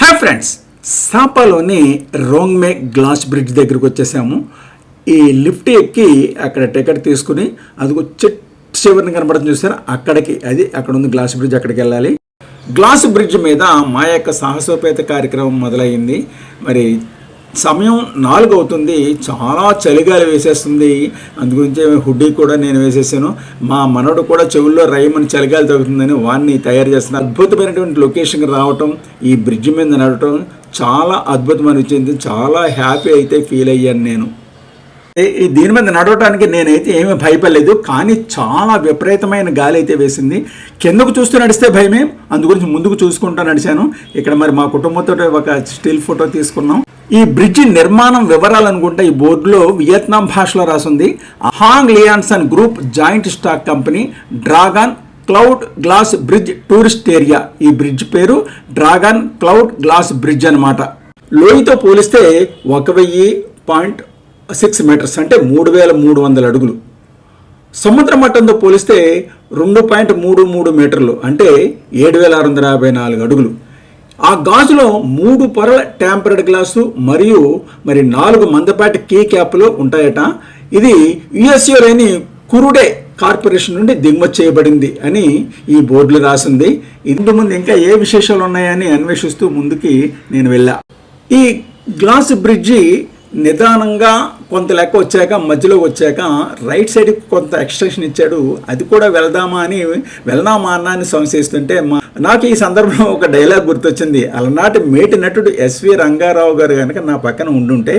Hi friends, సాపాలోని రోంగ్మే glass bridge దగ్గరికి వచ్చేసాము. ఈ లిఫ్ట్ ఎక్కి అక్కడ టికెట్ తీసుకుని అదిగో చివరిని కనబడుతుంది చూసారా, అక్కడ ఉంది గ్లాస్ బ్రిడ్జ్. అక్కడికి వెళ్ళాలి. గ్లాస్ బ్రిడ్జ్ మీద మా యొక్క సాహసోపేత కార్యక్రమం మొదలైంది. మరి సమయం 4 అవుతుంది. చాలా చలిగాలి వేసేస్తుంది. అందుగురించి హుడ్డీ కూడా నేను వేసేసాను. మా మనవడు కూడా చెవుల్లో రైమని చలిగాలి తగ్గుతుందని వాడిని తయారు చేస్తున్నాను. అద్భుతమైనటువంటి లొకేషన్కి రావటం, ఈ బ్రిడ్జ్ మీద నడవటం చాలా అద్భుతం అనిపించింది. చాలా హ్యాపీ అయితే ఫీల్ అయ్యాను నేను. దీని మీద నడవటానికి నేనైతే ఏమీ భయపడలేదు, కానీ చాలా విపరీతమైన గాలి అయితే వేసింది. కిందకు చూస్తూ నడిస్తే భయమే, అందుగురించి ముందుకు చూసుకుంటూ నడిచాను. ఇక్కడ మరి మా కుటుంబంతో ఒక స్టిల్ ఫోటో తీసుకున్నాం. ఈ బ్రిడ్జి నిర్మాణం వివరాలు అనుకుంటే ఈ బోర్డులో వియత్నాం భాషలో రాసింది. Hoang Lien Son group joint stock company Dragon Cloud Glass Bridge tourist area. ఈ బ్రిడ్జ్ పేరు డ్రాగన్ క్లౌడ్ గ్లాస్ బ్రిడ్జ్ అనమాట. లోయతో పోలిస్తే 1000.6 మీటర్స్ అంటే 3300 అడుగులు. సముద్ర మట్టంతో పోలిస్తే 2.33 మీటర్లు అంటే 7654 అడుగులు. ఆ గాజులో 3 పొరల టెంపర్డ్ గ్లాసు మరియు 4 మందపాటి కీ క్యాప్లు ఉంటాయట. ఇది యుఎస్ఏలోని కురుడే కార్పొరేషన్ నుండి దిగుమతి చేయబడింది అని ఈ బోర్డులో రాసింది. ఇందు ముందు ఇంకా ఏ విశేషాలు ఉన్నాయని అన్వేషిస్తూ ముందుకి నేను వెళ్ళా. ఈ గ్లాస్ బ్రిడ్జి నిదానంగా కొంత లెక్క వచ్చాక, మధ్యలోకి వచ్చాక రైట్ సైడ్కి కొంత ఎక్స్టెన్షన్ ఇచ్చాడు. అది కూడా వెళ్దామా అన్నా అని సంశయిస్తుంటే నాకు ఈ సందర్భంలో ఒక డైలాగ్ గుర్తొచ్చింది. అలనాటి మేటి నటుడు ఎస్వి రంగారావు గారు కనుక నా పక్కన ఉండుంటే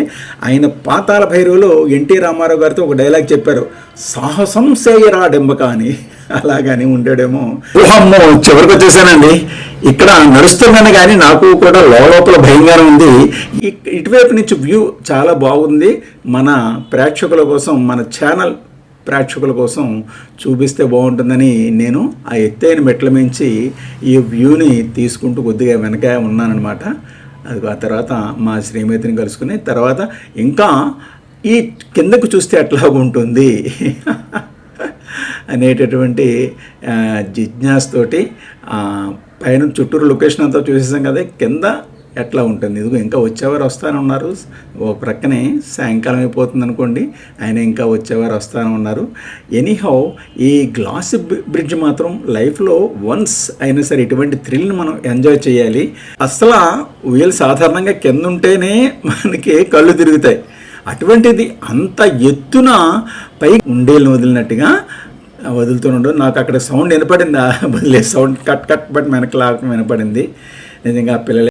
ఆయన పాతాళ భైరవులో ఎన్టీ రామారావు గారితో ఒక డైలాగ్ చెప్పారు, సాహసం సేయరా డెంబక అని. అలాగని ఉండేడేమో. అమ్మో, చివరికి వచ్చేసానండి. ఇక్కడ నడుస్తున్నాను కానీ నాకు కూడా లోపల భయంగానే ఉంది. ఇటువైపు నుంచి వ్యూ చాలా బాగుంది. మన ప్రేక్షకుల కోసం, మన ఛానల్ ప్రేక్షకుల కోసం చూపిస్తే బాగుంటుందని నేను ఆ ఎత్తైన మెట్ల మించి ఈ వ్యూని తీసుకుంటూ కొద్దిగా వెనక ఉన్నానన్నమాట. అది ఆ తర్వాత మా శ్రీమతిని కలుసుకుని తర్వాత ఇంకా ఈ కిందకు చూస్తే ఎట్లా ఉంటుంది అనేటటువంటి జిజ్ఞాసతోటి పైన చుట్టూరు లొకేషన్ అంతా చూసేసాం కదా, కింద ఎట్లా ఉంటుంది. ఇదిగో ఇంకా వచ్చేవారు వస్తానే ఉన్నారు. ఓ ప్రక్కనే సాయంకాలం అయిపోతుంది అనుకోండి, ఆయన ఇంకా వచ్చేవారు వస్తానే ఉన్నారు. ఎనీహౌ ఈ గ్లాస్ బ్రిడ్జ్ మాత్రం లైఫ్లో వన్స్ అయినా సరే ఇటువంటి థ్రిల్ని మనం ఎంజాయ్ చేయాలి. అసలు వీళ్ళు సాధారణంగా కింద ఉంటేనే మనకి కళ్ళు తిరుగుతాయి. అటువంటిది అంత ఎత్తున పై ఉండేళ్ళని వదిలినట్టుగా వదులుతుండడు. నాకు అక్కడ సౌండ్ వినపడింది, వదిలే సౌండ్ కట్ బట్ వెనకలాగా వినపడింది. నిజంగా పిల్లలు